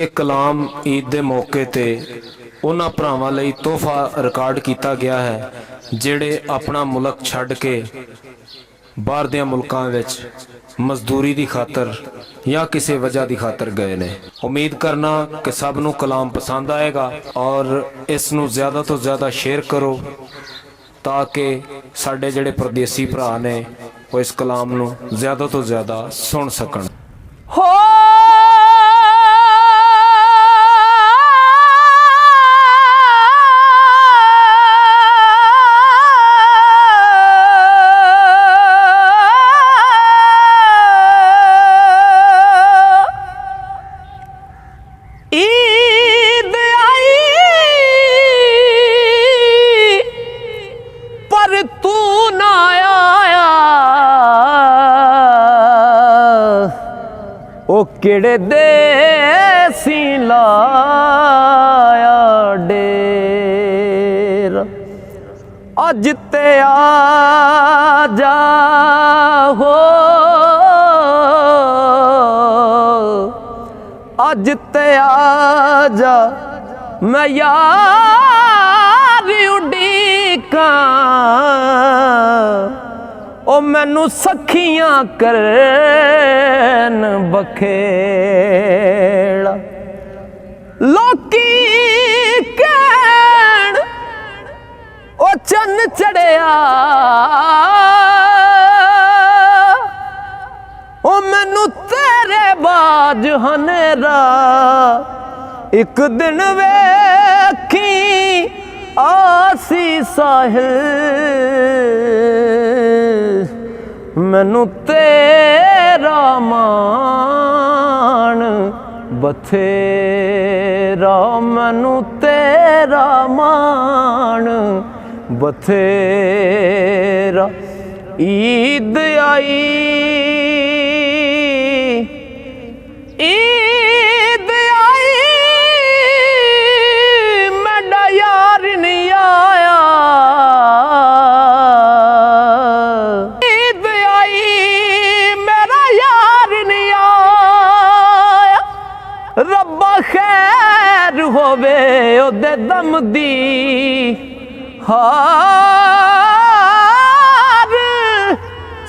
एक कलाम ईद के मौके ते उन्हां भरावां लई तोहफा रिकॉर्ड किया गया है जिहड़े अपना मुल्क छड्ड के बाहर दे मुल्कां विच मजदूरी की खातर या किसी वजह की खातर गए ने। उम्मीद करना कि सब नूं कलाम पसंद आएगा और इस नूं ज़्यादा तो ज़्यादा शेयर करो ताकि साडे जिहड़े परदेसी भरा ने वो इस कलाम नूं ज़्यादा तो ज़्यादा सुन सकन। तू ना आया ओ केड़े देसी लाया डेर अज ते आ जा हो अज ते आ जा मैं यार उड़ीका ओ मैनू सखियां करन बखेड़ा लोकी कहण ओ चन्न चढ़िया ओ मैनू तेरे बाज हनेरा एक दिन वेखी आसी साहिल मैनू तेरा मान बथेरा मैनू तेरा मान बथेरा। ईद आई ईद आई मेरा यार नहीं आया ईद आई मेरा यार नहीं आया रब्बा खैर होवे ओदे दम दी हार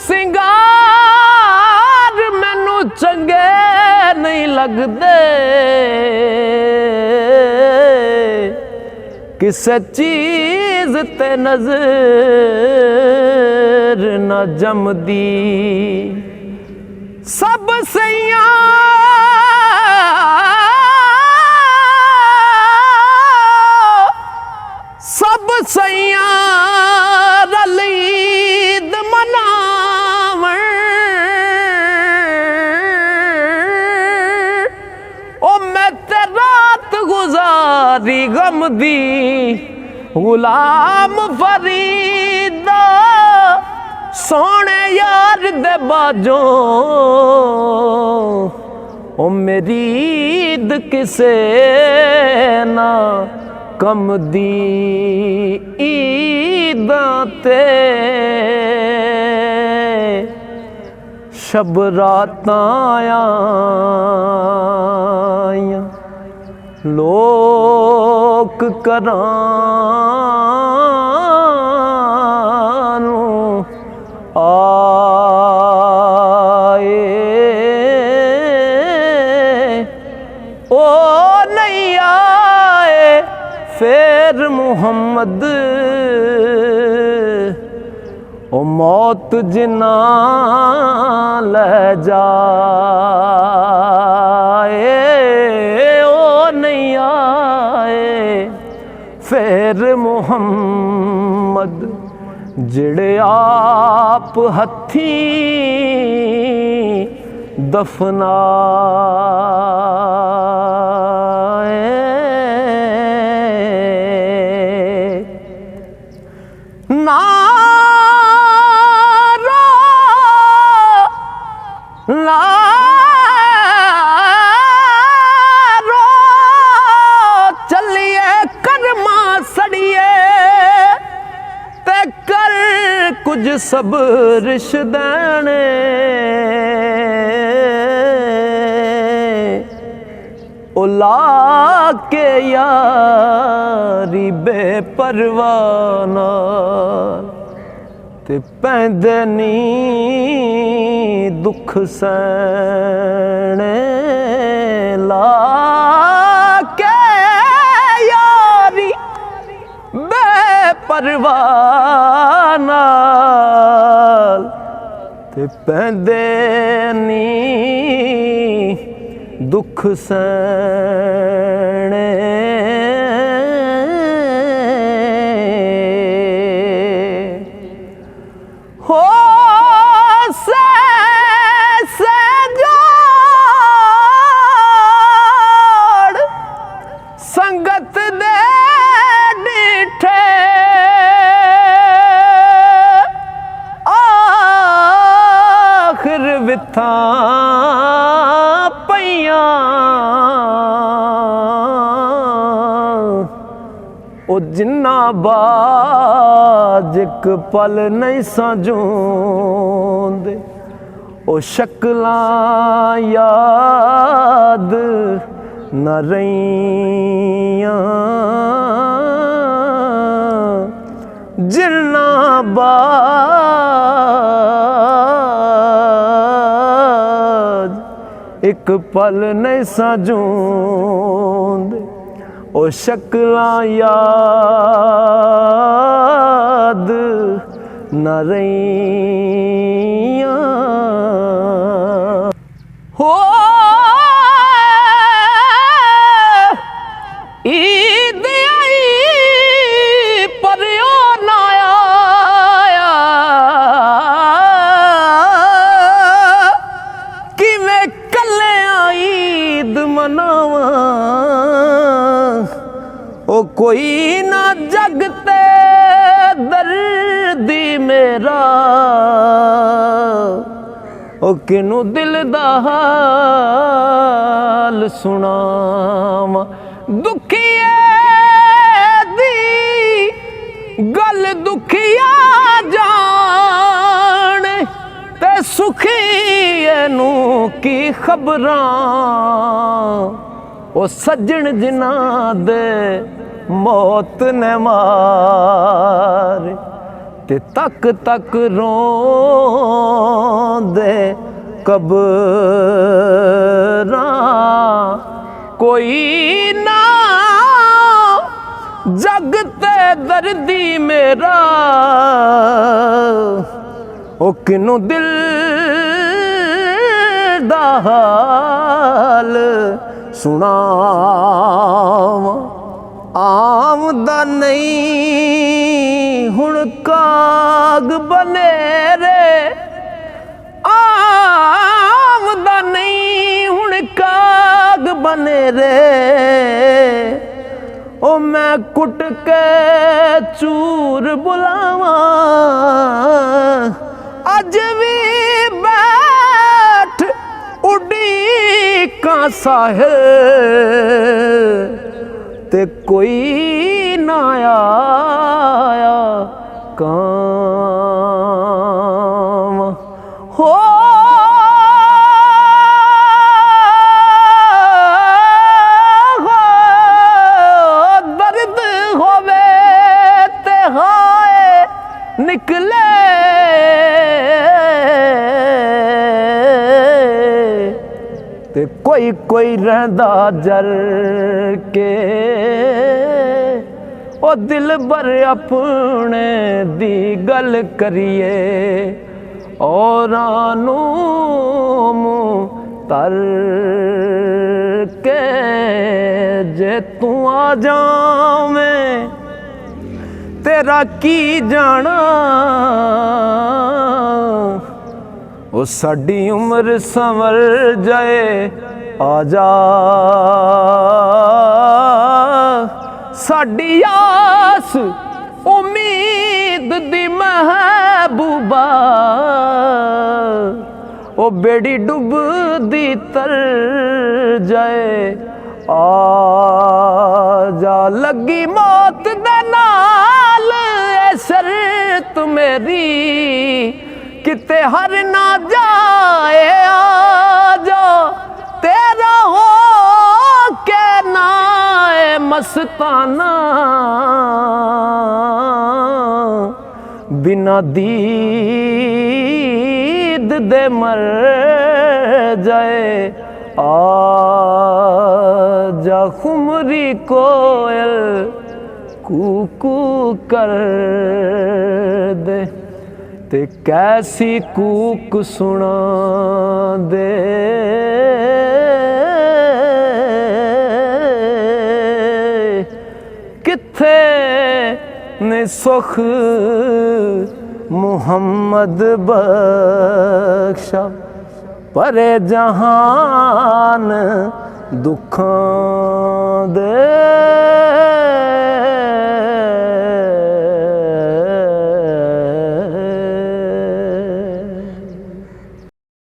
सिंगार मैनू चंगे नहीं लगदे किसे चीज ते नजर न जमदी सब सैया सब सैया रलीद मनावण ओ मैं ते रात गुजारी गम दी गुलाम फरीदा सोने यार दे बाजों ओ मेरी ईद किसे ना कम दी ईदां ते शब रातां आईयां लोक करां नूं आए ओ नहीं आए फिर मुहम्मद ओ मौत जिन्ना ले जाए ओ नहीं आए फिर मुहम्मद जिड़े आप हथी दफनाए नारो नारो चलिए कर्मा सड़िए ते कर कुछ सब रिश्तेदाने ओ ला के यारी बेपरवाह नाल ते पैंदे नी दुख सहने ला के यारी बेपरवाह नाल ते पैंदे नी दुख सहने हो से जोड़ संगत दे डिठे आखिर विथा पईयां ओ जिन्ना बाज एक पल नहीं साजूंदे ओ शक्लां याद न रहियां जिन्ना बाज एक पल नहीं साजूंदे ओ शक्लां याद न रहियां हो ईद आई पर ओ ना आया किवें कल्लियां ईद मनावां ओ कोई ना जगते दर्दी मेरा ओ किनू दिल दा हाल सुनावां दुखिए दी गल दुखिया जान ते सुखिए नू की खबरां ओ सज्जन जिन्ना दे मौत ने मारे ते तक तक रोंदे कबरां कोई ना जगते दर्दी मेरा ओ किनू दिल दा हाल सुनावां आमदा नहीं हुण काग बने रे आमदा नहीं हुण काग बने रे ओ मैं कुट के चूर बुलावां अज भी बैठ उड़ीकां साहिल ते कोई ना आया काम हो दर्द होवे ते हाय निकले ते कोई कोई रहंदा जर के ओ दिल बर अपने दी गल करिए औरां नू मूंह तर के जे तू आ जावें तेरा की जाना ओ साडी उम्र संवर जाए आजा साडी आस उम्मीद दी महबूबा ओ बेड़ी डुबदी तर जाए आजा लगी मौत दे नाल ऐ शर्त मेरी किते हर ना जाए आजा तेरा हो के आस्ताना बिना दीद दे मर जाए आजा खुमरी कोयल कूकू कर दे ते कैसी कूक सुना दे किथे ने सुख मुहम्मद बख्शा परे जहान दुखां दे